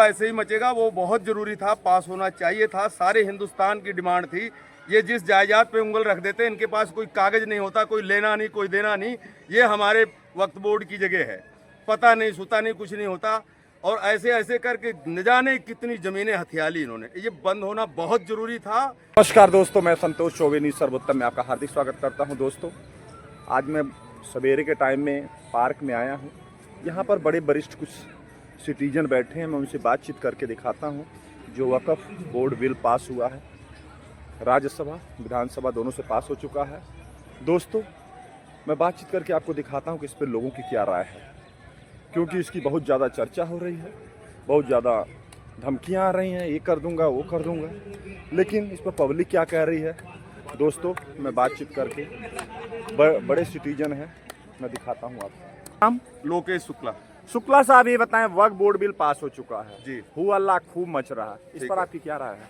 ऐसे ही मचेगा, वो बहुत जरूरी था, पास होना चाहिए था, सारे हिंदुस्तान की डिमांड थी। ये जिस जायदाद पे उंगल रख देते हैं, इनके पास कोई कागज नहीं होता, कोई लेना नहीं कोई देना नहीं। ये हमारे वक्फ बोर्ड की जगह है, पता नहीं सुता नहीं कुछ नहीं होता। और ऐसे ऐसे करके न जाने कितनी जमीनें हथियाली इन्होंने, ये बंद होना बहुत जरूरी था। नमस्कार दोस्तों, मैं संतोष चौबे सर्वोत्तम में आपका हार्दिक स्वागत करता हूं। दोस्तों, आज मैं सवेरे के टाइम में पार्क में आया हूं। यहां पर बड़े वरिष्ठ कुछ सिटीजन बैठे हैं, मैं उनसे बातचीत करके दिखाता हूं। जो वक्फ बोर्ड बिल पास हुआ है, राज्यसभा विधानसभा दोनों से पास हो चुका है। दोस्तों, मैं बातचीत करके आपको दिखाता हूं कि इस पर लोगों की क्या राय है, क्योंकि इसकी बहुत ज़्यादा चर्चा हो रही है, बहुत ज़्यादा धमकियां आ रही हैं, ये कर दूंगा वो कर दूंगा, लेकिन इस पर पब्लिक क्या कह रही है। दोस्तों, मैं बातचीत करके बड़े सिटीजन हैं, मैं दिखाता हूं आपको। नाम लोकेश शुक्ला साहब, ये बताएं, वक्फ बोर्ड बिल पास हो चुका है जी, हु अल्लाह खूब मच रहा है, इस पर आपकी क्या राय है?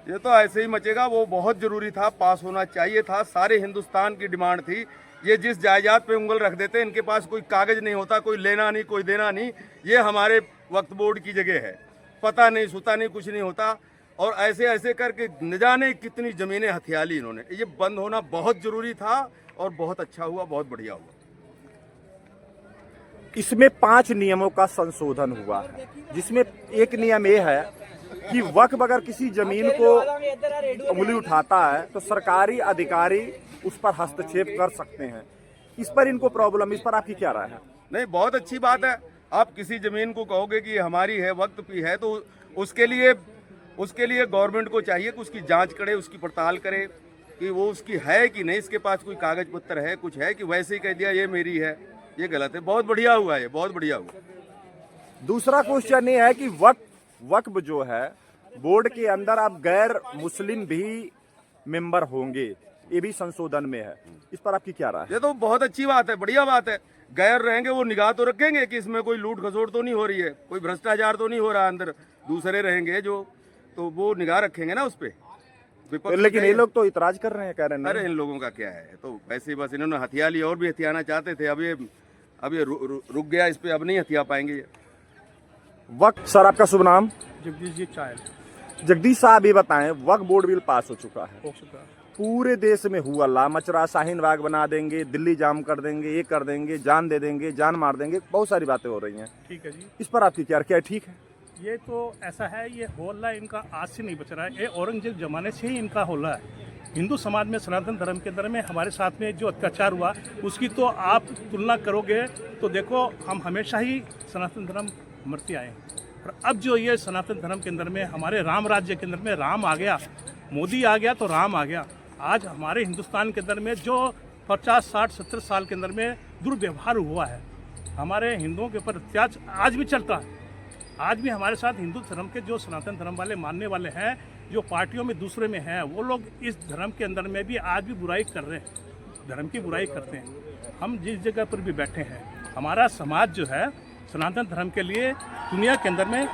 ये तो ऐसे ही मचेगा, वो बहुत जरूरी था, पास होना चाहिए था, सारे हिंदुस्तान की डिमांड थी। ये जिस जायदाद पे उंगल रख देते हैं, इनके पास कोई कागज नहीं होता, कोई लेना नहीं कोई देना नहीं। ये हमारे वक्फ बोर्ड की जगह है, पता नहीं सुता नहीं कुछ नहीं होता। और ऐसे ऐसे करके न जाने कितनी जमीनें हथियाली इन्होंने, ये बंद होना बहुत जरूरी था और बहुत अच्छा हुआ, बहुत बढ़िया हुआ। इसमें 5 नियमों का संशोधन हुआ है, जिसमें एक नियम ये है कि वक्फ अगर किसी जमीन को उंगली उठाता है तो सरकारी अधिकारी उस पर हस्तक्षेप कर सकते हैं। इस पर इनको प्रॉब्लम, इस पर आपकी क्या राय है? नहीं, बहुत अच्छी बात है। आप किसी जमीन को कहोगे कि हमारी है, वक्त की है, तो उसके लिए गवर्नमेंट को चाहिए कि उसकी जांच करे, उसकी पड़ताल करे कि वो उसकी है कि नहीं, इसके पास कोई कागज पत्र है, कुछ है कि वैसे ही कह दिया ये मेरी है, ये गलत है। बहुत बढ़िया हुआ, ये बहुत बढ़िया हुआ। दूसरा क्वेश्चन ये है कि वक्फ जो है बोर्ड के अंदर अब गैर मुस्लिम भी मेंबर होंगे, ये भी संशोधन में है। इस पर आपकी क्या राय है? ये तो बहुत अच्छी बात है, बढ़िया बात है। गैर रहेंगे, वो निगाह तो रखेंगे कि इसमें कोई लूट खसोट तो नहीं हो रही है, कोई भ्रष्टाचार तो नहीं हो रहा अंदर। दूसरे रहेंगे जो, तो वो निगाह रखेंगे ना उस पे। लेकिन ये लोग तो इतराज कर रहे हैं, कह रहे हैं अरे इन लोगों का क्या है, तो वैसे ही बस इन्होंने हथिया लिया, और भी हथियाना चाहते थे, अब ये रुक गया इस पे, अब नहीं हथिया पाएंगे। वक्फ, सर आपका शुभ नाम? जगदीश जी चायल। जगदीश साहब, ये बताएं, वक्फ बोर्ड बिल पास हो चुका है, हो चुका है। पूरे देश में हुआ ला मच रहा, शाहीन बाग बना देंगे, दिल्ली जाम कर देंगे, ये कर देंगे, जान दे देंगे, जान मार देंगे, बहुत सारी बातें हो रही हैं। ठीक है जी, इस पर आपकी क्या ठीक है? ये तो ऐसा है, ये होल्ला इनका आज से नहीं बच रहा है, ये औरंगजेब जमाने से ही इनका होल्ला है। हिंदू समाज में, सनातन धर्म के अंदर में हमारे साथ में जो अत्याचार हुआ, उसकी तो आप तुलना करोगे तो देखो, हम हमेशा ही सनातन धर्म मरते आए हैं। और अब जो ये सनातन धर्म के अंदर में, हमारे राम राज्य के अंदर में राम आ गया, मोदी आ गया तो राम आ गया। आज हमारे हिंदुस्तान के अंदर में जो 50, 60, 70 साल के अंदर में दुर्व्यवहार हुआ है, हमारे हिंदुओं के ऊपर अत्याचार आज भी चलता है। आज भी हमारे साथ हिंदू धर्म के जो सनातन धर्म वाले मानने वाले हैं, जो पार्टियों में दूसरे में हैं, वो लोग इस धर्म के अंदर में भी आज भी बुराई कर रहे हैं, धर्म की बुराई करते हैं। हम जिस जगह पर भी बैठे हैं, हमारा समाज जो है सनातन धर्म के लिए दुनिया के अंदर में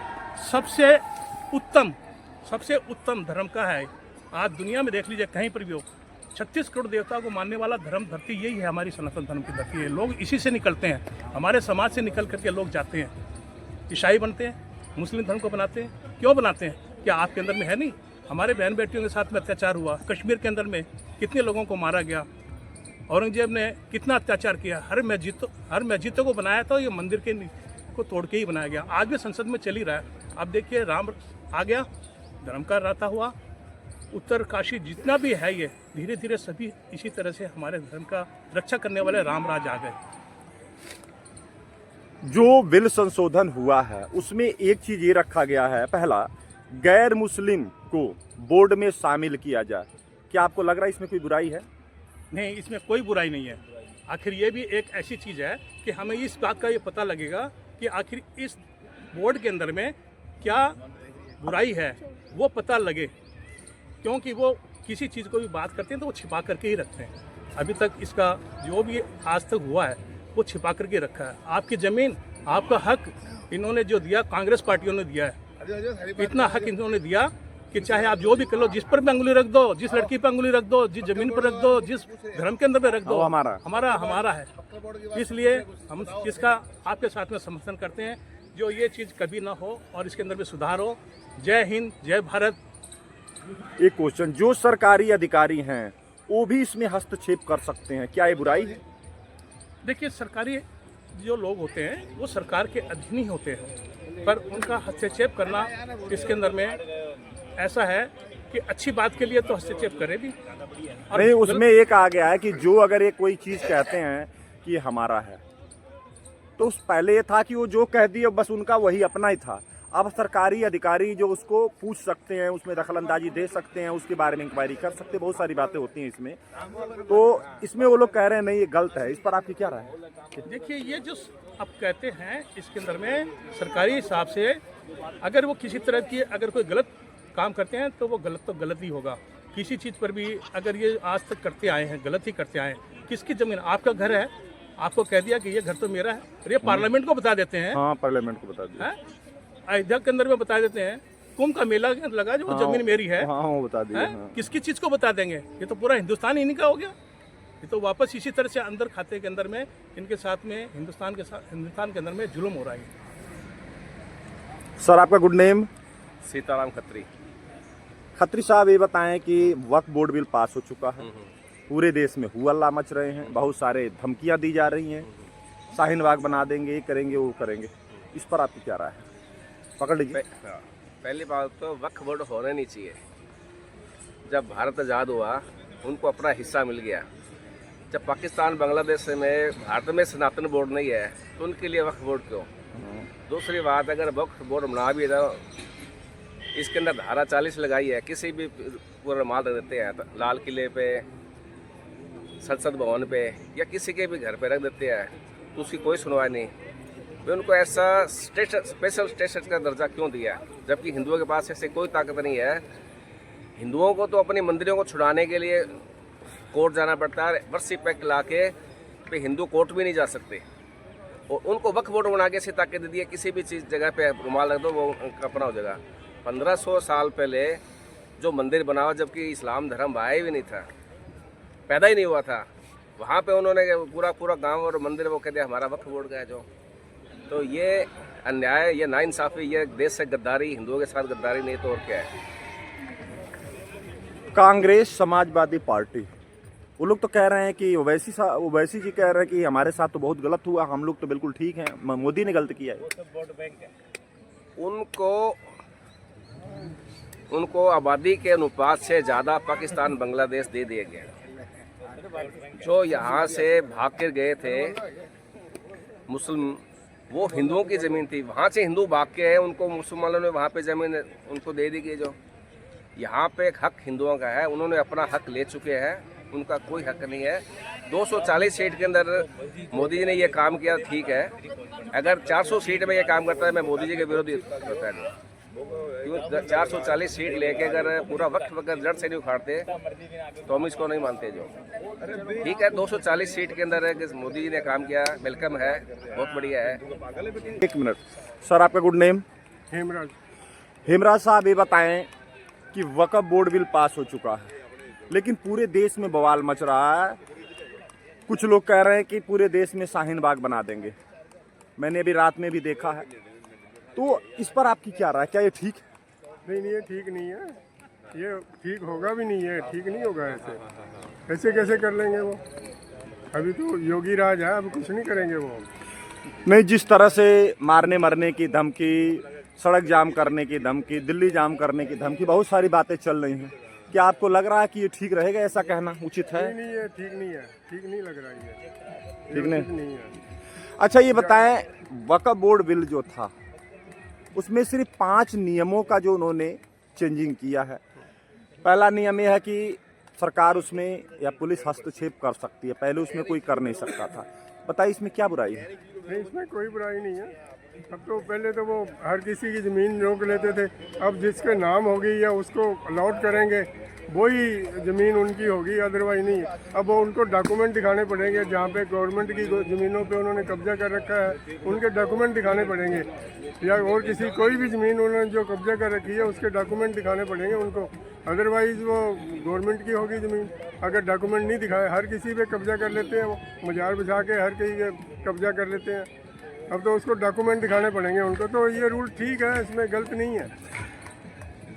सबसे उत्तम धर्म का है। आज दुनिया में देख लीजिए, कहीं पर भी हो, 36 करोड़ देवता को मानने वाला धर्म धरती यही है, हमारी सनातन धर्म की धरती है। लोग इसी से निकलते हैं, हमारे समाज से निकल करके लोग जाते हैं, ईसाई बनते हैं, मुस्लिम धर्म को बनाते हैं। क्यों बनाते हैं? क्या आपके अंदर में है नहीं? हमारे बहन बेटियों के साथ में अत्याचार हुआ, कश्मीर के अंदर में कितने लोगों को मारा गया, औरंगजेब ने कितना अत्याचार किया, हर मस्जिदों को बनाया था, ये मंदिर के को तोड़ के ही बनाया गया। आज भी संसद में चल ही रहा है। अब देखिए, राम आ गया, धर्म का रहता हुआ उत्तर काशी जितना भी है, ये धीरे धीरे सभी इसी तरह से हमारे धर्म का रक्षा करने वाले रामराज आ गए। जो बिल संशोधन हुआ है उसमें एक चीज ये रखा गया है, पहला, गैर मुस्लिम को बोर्ड में शामिल किया जाए। क्या आपको लग रहा है इसमें कोई बुराई है? नहीं, इसमें कोई बुराई नहीं है। आखिर ये भी एक ऐसी चीज़ है कि हमें इस बात का ये पता लगेगा कि आखिर इस बोर्ड के अंदर में क्या बुराई है, वो पता लगे, क्योंकि वो किसी चीज़ को भी बात करते हैं तो वो छिपा करके ही रखते हैं। अभी तक इसका जो भी आज तक हुआ है वो छिपा करके रखा है। आपकी ज़मीन, आपका हक इन्होंने जो दिया, कांग्रेस पार्टियों ने दिया है, इतना हक इन्होंने दिया कि चाहे आप जो भी कर लो, जिस पर भी अंगुली रख दो, जिस लड़की पर अंगुली रख दो, जिस जमीन पर रख दो, जिस धर्म के अंदर पे रख दो, हमारा है। इसलिए हम इसका आपके साथ में समर्थन करते हैं जो ये चीज़ कभी ना हो और इसके अंदर में सुधार हो। जय हिंद, जय भारत। एक क्वेश्चन, जो सरकारी अधिकारी हैं वो भी इसमें हस्तक्षेप कर सकते हैं, क्या ये बुराई है? देखिए, सरकारी जो लोग होते हैं वो सरकार के अधीन ही होते हैं, पर उनका हस्तक्षेप करना इसके अंदर में ऐसा है कि अच्छी बात के लिए तो हस्तक्षेप करे भी। और नहीं, उसमें एक आ गया है कि जो अगर ये कोई चीज़ कहते हैं कि हमारा है, तो उस पहले ये था कि वो जो कह दिए बस उनका वही अपना ही था। अब सरकारी अधिकारी जो उसको पूछ सकते हैं, उसमें दखलंदाजी दे सकते हैं, उसके बारे में इंक्वायरी कर सकते हैं, बहुत सारी बातें होती हैं इसमें। तो इसमें वो लोग कह रहे हैं नहीं ये गलत है, इस पर आपकी क्या राय है? देखिए, ये जो अब कहते हैं इसके अंदर में सरकारी हिसाब से अगर वो किसी तरह की अगर कोई गलत काम करते हैं तो वो गलत तो गलत ही होगा। किसी चीज़ पर भी अगर ये आज तक करते आए हैं, गलत ही करते आए हैं। किसकी ज़मीन? आपका घर है, आपको कह दिया कि ये घर तो मेरा है, और ये पार्लियामेंट को बता देते हैं। हाँ, पार्लियामेंट को बता दिया, अयोध्या के अंदर में बता देते हैं, कुंभ का मेला लगा जो जमीन मेरी है। हाँ, वो बता दिया। हाँ। किसकी चीज़ को बता देंगे? ये तो पूरा हिंदुस्तान इन्हीं का हो गया। ये तो वापस इसी तरह से अंदर खाते के अंदर में इनके साथ में हिंदुस्तान के अंदर में जुल्म हो रहा है। सर, आपका गुड नेम? सीताराम खत्री। खत्री साहब, ये बताएं कि वक्फ बोर्ड बिल पास हो चुका है, पूरे देश में हुआ मच रहे हैं, बहुत सारे धमकियां दी जा रही हैं, शाहीन बाग बना देंगे, ये करेंगे वो करेंगे, इस पर आपकी क्या राय है? पकड़ लीजिए। पहली बात तो वक्फ बोर्ड होना नहीं चाहिए। जब भारत आज़ाद हुआ उनको अपना हिस्सा मिल गया। जब पाकिस्तान बांग्लादेश में भारत में सनातन बोर्ड नहीं है तो उनके लिए वक्फ बोर्ड क्यों? दूसरी बात, अगर वक्फ बोर्ड बना भी रहा, इसके अंदर धारा 40 लगाई है, किसी भी पूरा माल रख देते हैं, लाल किले पे, संसद भवन पे या किसी के भी घर पे रख देते हैं, तो उसकी कोई सुनवाई नहीं। वे उनको ऐसा स्पेशल स्टेटस का दर्जा क्यों दिया, जबकि हिंदुओं के पास ऐसे कोई ताकत नहीं है। हिंदुओं को तो अपनी मंदिरों को छुड़ाने के लिए कोर्ट जाना पड़ता है, वर्षी पैक ला के पे हिंदू कोर्ट भी नहीं जा सकते। और उनको वक्फ बोर्ड बना के ऐसी ताकत दे दी है, किसी भी चीज़ जगह पे रुमाल रख दो वो अपना हो जाएगा। 1500 साल पहले जो मंदिर बना हुआ, जबकि इस्लाम धर्म आया भी नहीं था, पैदा ही नहीं हुआ था, वहाँ पे उन्होंने पूरा गांव और मंदिर वो कहते हमारा वक्फ बोर्ड का है जो। तो ये अन्याय, ये नाइंसाफ़ी, ये देश से गद्दारी, हिंदुओं के साथ गद्दारी नहीं तो और क्या है। कांग्रेस समाजवादी पार्टी, वो लोग तो कह रहे हैं कि ओवैसी जी कह रहे हैं कि हमारे साथ तो बहुत गलत हुआ, हम लोग तो बिल्कुल ठीक हैं, मोदी ने गलत किया है। उनको आबादी के अनुपात से ज़्यादा पाकिस्तान बांग्लादेश दे दिए गए। जो यहाँ से भाग कर गए थे मुस्लिम, वो हिंदुओं की ज़मीन थी, वहाँ से हिंदू भाग के हैं, उनको मुसलमानों ने वहाँ पे ज़मीन उनको दे दी गई। जो यहाँ पे एक हक हिंदुओं का है, उन्होंने अपना हक ले चुके हैं, उनका कोई हक नहीं है। 240 सीट के अंदर मोदी जी ने ये काम किया, ठीक है। अगर 400 सीट में ये काम करता है, मैं मोदी जी के विरोधी करता है। क्यों 440 सीट लेके अगर पूरा वक्त अगर जड़ से नहीं उखाड़ते तो हम इसको नहीं मानते। जो ठीक है, 240 सीट के अंदर मोदी जी ने काम किया, वेलकम है, बहुत बढ़िया है। 1 मिनट सर, आपका गुड नेम? हेमराज। हेमराज साहब, ये बताएं कि वक्फ बोर्ड बिल पास हो चुका है, लेकिन पूरे देश में बवाल मच रहा है। कुछ लोग कह रहे हैं कि पूरे देश में शाहीन बाग बना देंगे, मैंने अभी रात में भी देखा है। तो इस पर आपकी क्या राय, क्या ये ठीक है? नहीं, ये ठीक नहीं है, ये ठीक होगा भी नहीं है, ठीक नहीं होगा। ऐसे कैसे कर लेंगे वो? अभी तो योगी राज है, अब कुछ नहीं करेंगे वो। नहीं, जिस तरह से मारने मरने की धमकी, सड़क जाम करने की धमकी, दिल्ली जाम करने की धमकी, बहुत सारी बातें चल रही हैं, क्या आपको लग रहा है कि ये ठीक रहेगा? ऐसा कहना उचित है? नहीं, ये ठीक नहीं है, ठीक नहीं लग रहा है, ठीक नहीं है। अच्छा, ये बताएं, वक्फ बोर्ड बिल जो था उसमें सिर्फ 5 नियमों का जो उन्होंने चेंजिंग किया है। पहला नियम यह है कि सरकार उसमें या पुलिस हस्तक्षेप कर सकती है, पहले उसमें कोई कर नहीं सकता था। बताइए, इसमें क्या बुराई है? नहीं, इसमें कोई बुराई नहीं है। अब तो पहले तो वो हर किसी की ज़मीन रोक लेते थे, अब जिसके नाम होगी या उसको अलॉट करेंगे वही ज़मीन उनकी होगी, अदरवाइज नहीं। अब वो उनको डॉक्यूमेंट दिखाने पड़ेंगे, जहाँ पे गवर्नमेंट की ज़मीनों पे उन्होंने कब्जा कर रखा है उनके डॉक्यूमेंट दिखाने पड़ेंगे, या और किसी कोई भी ज़मीन उन्होंने जो कब्जा कर रखी है उसके डॉक्यूमेंट दिखाने पड़ेंगे उनको, अदरवाइज़ वो गवर्नमेंट की होगी ज़मीन। अगर डॉक्यूमेंट नहीं दिखाए, हर किसी पे कब्जा कर लेते हैं, वो मजार बिछा के हर कहीं कब्जा कर लेते हैं। अब तो उसको डॉक्यूमेंट दिखाने पड़ेंगे उनको। तो ये रूल ठीक है, इसमें गलत नहीं है।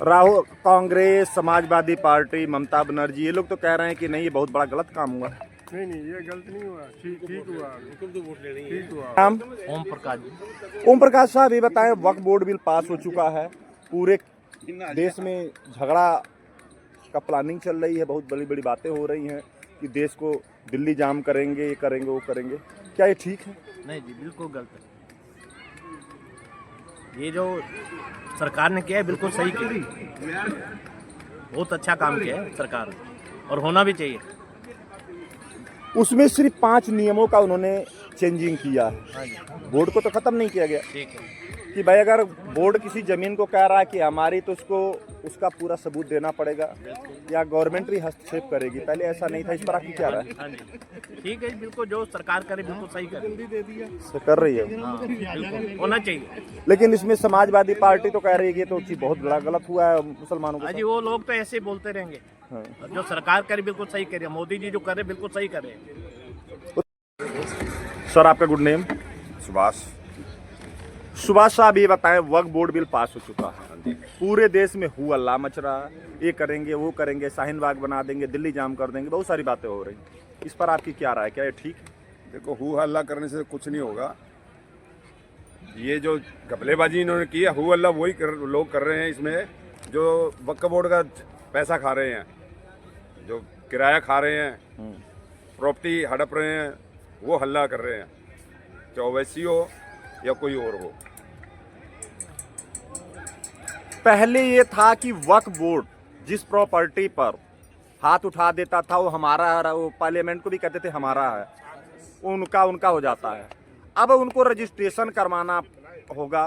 राहुल, कांग्रेस, समाजवादी पार्टी, ममता बनर्जी, ये लोग तो कह रहे हैं कि नहीं, ये बहुत बड़ा गलत काम हुआ। नहीं नहीं, ये गलत नहीं हुआ, ठीक हुआ, ठीक हुआ। नाम? ओम प्रकाश। ओम प्रकाश साहब, ये बताएं, वक्फ बोर्ड बिल पास हो चुका है, पूरे देश में झगड़ा का प्लानिंग चल रही है, बहुत बड़ी बड़ी बातें हो रही हैं कि देश को दिल्ली जाम करेंगे, ये करेंगे, वो करेंगे, क्या ये ठीक है? नहीं जी, बिल्कुल गलत है। ये जो सरकार ने किया है बिल्कुल सही किया, बहुत अच्छा काम किया है सरकार ने, और होना भी चाहिए। उसमें सिर्फ 5 नियमों का उन्होंने चेंजिंग किया है, हाँ जी, बोर्ड को तो खत्म नहीं किया गया। ठीक है। कि भाई अगर बोर्ड किसी जमीन को कह रहा है कि हमारी, तो उसको उसका पूरा सबूत देना पड़ेगा, या गवर्नमेंट भी हस्तक्षेप करेगी। पहले ऐसा नहीं था, इस पर आपकी क्या राय है? हाँ जी, ठीक है, बिल्कुल जो सरकार करे बिल्कुल सही करे, कर रही है, हाँ बिल्कुल होना चाहिए। लेकिन इसमें समाजवादी पार्टी तो कह रही है कि तो चीज बहुत बड़ा गलत हुआ है मुसलमानों हाँ को। जी, वो लोग तो ऐसे ही बोलते रहेंगे, हाँ। जो सरकार करे बिल्कुल सही करे, मोदी जी जो करे बिल्कुल सही करे। सर, आपका गुड नेम? सुभाष। सुभाष साहब, ये बताएं, वक्फ बोर्ड बिल पास हो चुका है, पूरे देश में हु हल्ला मच रहा है, ये करेंगे, वो करेंगे, शाहीन बाग बना देंगे, दिल्ली जाम कर देंगे, बहुत सारी बातें हो रही, इस पर आपकी क्या राय, क्या ये ठीक है? देखो, हु हल्ला करने से कुछ नहीं होगा। ये जो घपलेबाजी इन्होंने की है, हु हल्ला वही लोग कर रहे हैं इसमें, जो वक्फ बोर्ड का पैसा खा रहे हैं, जो किराया खा रहे हैं, प्रॉपर्टी हड़प रहे हैं, वो हल्ला कर रहे हैं, चाहे ओवैसी हो या कोई और हो। पहले ये था कि वक्फ बोर्ड जिस प्रॉपर्टी पर हाथ उठा देता था वो हमारा है, वो पार्लियामेंट को भी कहते थे हमारा है, उनका हो जाता है। अब उनको रजिस्ट्रेशन करवाना होगा,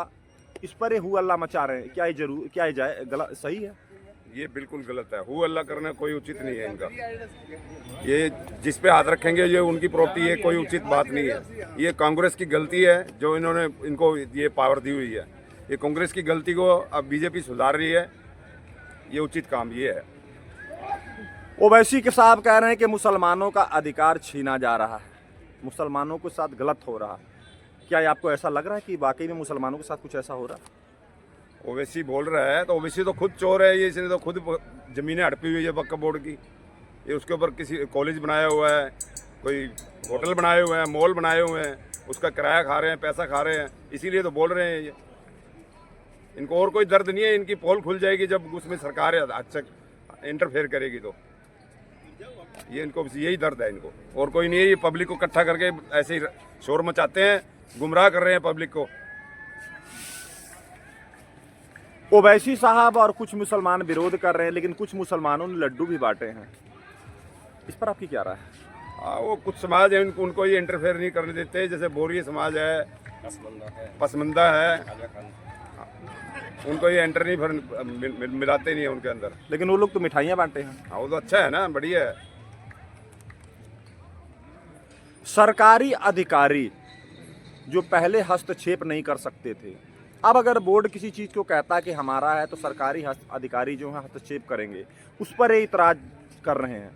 इस पर ये हु हल्ला मचा रहे हैं, क्या ये गलत सही है? ये बिल्कुल गलत है, हु हल्ला करना कोई उचित नहीं है इनका। ये जिस पे हाथ रखेंगे ये उनकी प्रॉपर्टी है, कोई उचित बात नहीं है। ये कांग्रेस की गलती है जो इन्होंने इनको ये पावर दी हुई है। ये कांग्रेस की गलती को अब बीजेपी सुधार रही है, ये उचित काम ये है। ओवैसी के साहब कह रहे हैं कि मुसलमानों का अधिकार छीना जा रहा है, मुसलमानों के साथ गलत हो रहा है, क्या ये आपको ऐसा लग रहा है कि वाकई में मुसलमानों के साथ कुछ ऐसा हो रहा है? ओवैसी बोल रहा है तो ओवैसी तो खुद चोर है, ये इसने तो खुद जमीनें हड़पी हुई है वक्फ बोर्ड की। ये उसके ऊपर किसी कॉलेज बनाया हुआ है, कोई होटल बनाए हुए हैं, मॉल बनाए हुए हैं, उसका किराया खा रहे हैं, पैसा खा रहे हैं, इसीलिए तो बोल रहे हैं ये। इनको और कोई दर्द नहीं है, इनकी पोल खुल जाएगी जब उसमें सरकार अच्छा इंटरफेयर करेगी तो। ये इनको यही दर्द है इनको, और कोई नहीं है। ये पब्लिक को इकट्ठा करके ऐसे ही शोर मचाते हैं, गुमराह कर रहे हैं पब्लिक को। ओवैसी साहब और कुछ मुसलमान विरोध कर रहे हैं, लेकिन कुछ मुसलमानों ने लड्डू भी बांटे हैं, इस पर आपकी क्या राय है? वो कुछ समाज है उनको ये इंटरफेयर नहीं करने देते, जैसे बोरिया समाज है, पसमंदा है, उनको ये एंटर नहीं मिलाते नहीं है उनके अंदर। लेकिन वो लोग तो मिठाइयाँ बांटे हैं। हाँ, वो तो अच्छा है ना, बढ़िया है। सरकारी अधिकारी जो पहले हस्तक्षेप नहीं कर सकते थे, अब अगर बोर्ड किसी चीज़ को कहता है कि हमारा है तो सरकारी अधिकारी जो है हस्तक्षेप करेंगे, उस पर ये इतराज कर रहे हैं,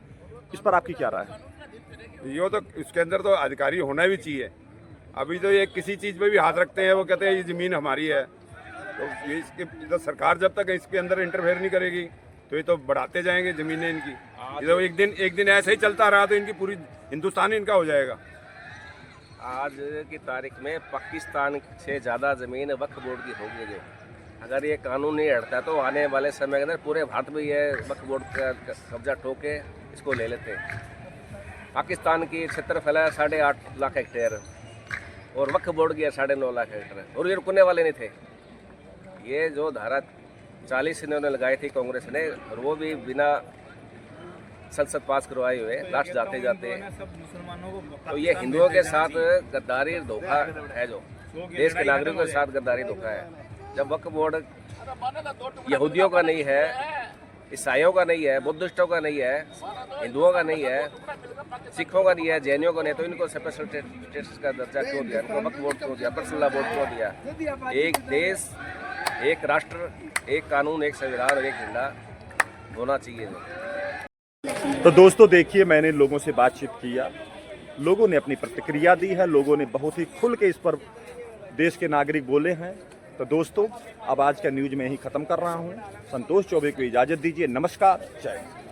इस पर आपकी क्या राय है? ये तो इसके अंदर तो अधिकारी होना भी चाहिए। अभी तो ये किसी चीज़ पे भी हाथ रखते हैं, वो कहते हैं ये ज़मीन हमारी है, तो ये इसके तो सरकार जब तक इसके अंदर इंटरफेयर नहीं करेगी तो ये तो बढ़ाते जाएंगे ज़मीनें इनकी। ये तो एक दिन ऐसे ही चलता रहा तो इनकी पूरी हिंदुस्तान इनका हो जाएगा। आज की तारीख में पाकिस्तान से ज़्यादा ज़मीन वक्फ बोर्ड की होगी। जो अगर ये कानून नहीं हटता तो आने वाले समय के अंदर पूरे भारत में ये वक्फ बोर्ड का कब्जा ठोके इसको ले लेते हैं। पाकिस्तान की क्षेत्रफल है 8.5 लाख हेक्टेयर और वक्फ बोर्ड की है 9.5 लाख हेक्टेयर, और ये रुकने वाले नहीं थे। ये जो धारा 40 इन्होंने लगाई थी कांग्रेस ने, और वो भी बिना संसद पास करवाए हुए लास्ट जाते जाते, तो ये हिंदुओं के साथ गद्दारी धोखा है, जो देश के नागरिकों के साथ गद्दारी धोखा है। जब वक्फ बोर्ड यहूदियों का नहीं है, ईसाइयों का नहीं है, बुद्धिस्टों का नहीं है, हिंदुओं का नहीं है, सिखों का नहीं है, जैनियों का नहीं है, तो इनको स्पेशल स्टेटस का दर्जा क्यों दिया? इनको वक्फ बोर्ड क्यों दिया? पर्सनल बोर्ड क्यों दिया? एक देश, एक राष्ट्र, एक कानून, एक संविधान और एक झंडा होना चाहिए। तो दोस्तों देखिए, मैंने लोगों से बातचीत किया, लोगों ने अपनी प्रतिक्रिया दी है, लोगों ने बहुत ही खुल के इस पर देश के नागरिक बोले हैं। तो दोस्तों अब आज का न्यूज़ में यही ख़त्म कर रहा हूँ। संतोष चौबे को इजाज़त दीजिए। नमस्कार, जय हिंद।